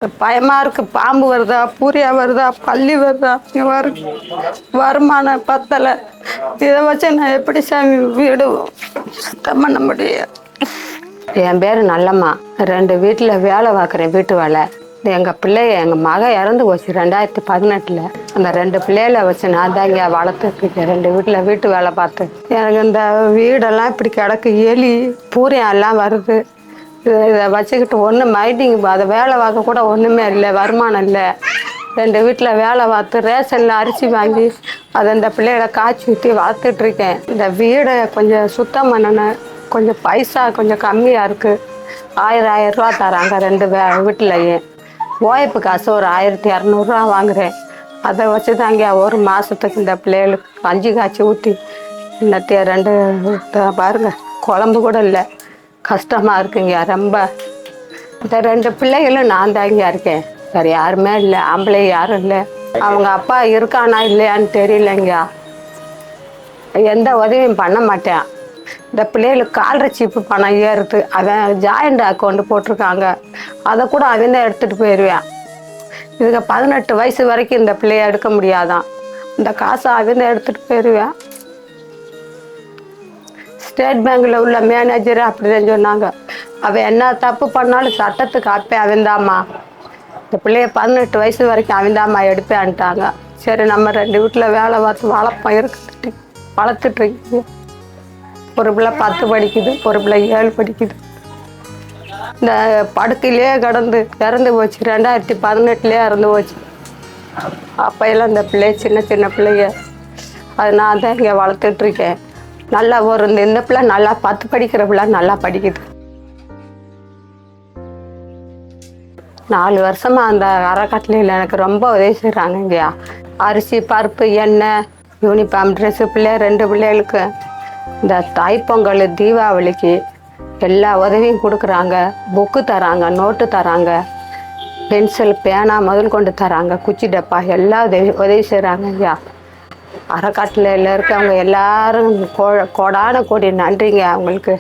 பயமா இருக்கு. பாம்பு வருதா, பூரியா வருதா, பள்ளி வருதா, வருமானம் பத்தலை. இதை வச்சு நான் எப்படி சாமி வீடு சுத்தம் பண்ண முடியும்? என் பேர் நல்லம்மா. 2 வீட்டில் வேலை பார்க்குறேன், வீட்டு வேலை. எங்கள் எங்கள் மகன் இறந்து போச்சு 2018. அந்த 2 பிள்ளைகளை வச்சு நான் தான் இங்கே வளர்த்துட்ருக்கேன். 2 வீட்டில் வீட்டு வேலை பார்த்து எனக்கு இந்த வீடெல்லாம் இப்படி கிடக்கு. எலி பூரியம் எல்லாம் வருது. இதை வச்சுக்கிட்டு ஒன்றும் மைட்டிங் அதை வேலை பார்க்க கூட ஒன்றுமே இல்லை, வருமானம் இல்லை. 2 வீட்டில் வேலை பார்த்து ரேஷனில் அரிசி வாங்கி அதை இந்த பிள்ளைகளை காய்ச்சி ஊற்றி வளர்த்துட்ருக்கேன். இந்த வீடை கொஞ்சம் சுத்தம் பண்ணணும். கொஞ்சம் பைசா கொஞ்சம் கம்மியாக இருக்குது. 1000 ரூபா தராங்க 2 வீட்டிலையே. ஓய்ப்பு காசு ஒரு 1200 வாங்குகிறேன். அதை வச்சு தான் இங்கே ஒரு மாதத்துக்கு இந்த பிள்ளைகளுக்கு கஞ்சி காய்ச்சி ஊற்றி இன்னத்தைய 2 பாருங்க, குழம்பு கூட இல்லை. கஷ்டமாக இருக்குங்க ரொம்ப. இந்த 2 பிள்ளைகளும் நான் தான் இங்கே இருக்கேன், வேறு யாருமே இல்லை. ஆம்பளை யாரும் இல்லை. அவங்க அப்பா இருக்கானா இல்லையான்னு தெரியலைங்க. எந்த உதவியும் பண்ண மாட்டேன். இந்த பிள்ளைகளுக்கு கால்ரை சீப்பு பணம் ஏறுது. அவன் ஜாயிண்ட் அக்கௌண்ட் போட்டிருக்காங்க, அதை கூட அவன் தான் எடுத்துகிட்டு போயிடுவேன். இதுக்கு 18 வயசு வரைக்கும் இந்த பிள்ளைய எடுக்க முடியாதான். இந்த காசை அவன் தான் எடுத்துகிட்டு போயிடுவேன். ஸ்டேட் பேங்கில் உள்ள மேனேஜர் அப்படிதான் சொன்னாங்க. அவன் என்ன தப்பு பண்ணாலும் சட்டத்துக்கு அப்பே அவன்தாம்மா. இந்த பிள்ளைய 18 வயசு வரைக்கும் அவன்தாம்மா எடுப்பேன்ட்டாங்க. சரி, நம்ம 2 வீட்டில் வேலை பார்த்து வளர்ப்போம் இருக்குது வளர்த்துட்ருக்கீங்க. ஒரு பிள்ளை 10 படிக்குது, ஒரு பிள்ளை 7 படிக்குது. இந்த படுக்கையிலே கடந்து இறந்து போச்சு. 2018 இறந்து போச்சு. அப்போயெல்லாம் இந்த பிள்ளை சின்ன சின்ன பிள்ளைங்க. அது நான் தான் இங்கே வளர்த்துட்ருக்கேன். நல்லா இந்த பிள்ளை நல்லா 10 படிக்கிற பிள்ளை நல்லா படிக்குது. 4 வருஷமா அந்த அறக்கட்டளையில் எனக்கு ரொம்ப உதவி செய்கிறாங்க. இங்கேயா அரிசி, பருப்பு, எண்ணெய், யூனிஃபார்ம் ட்ரெஸ்ஸு பிள்ளை 2 பிள்ளைகளுக்கு. இந்த தைப்பொங்கல், தீபாவளிக்கு எல்லா உதவியும் கொடுக்குறாங்க. புக்கு தராங்க, நோட்டு தராங்க, பென்சில், பேனா முதல் கொண்டு தராங்க, குச்சி டப்பா எல்லா உதவி செய்கிறாங்க. ஐயா அறக்கட்டளையில் இருக்கவங்க எல்லாரும் கோடான கோடி நன்றிங்க அவங்களுக்கு.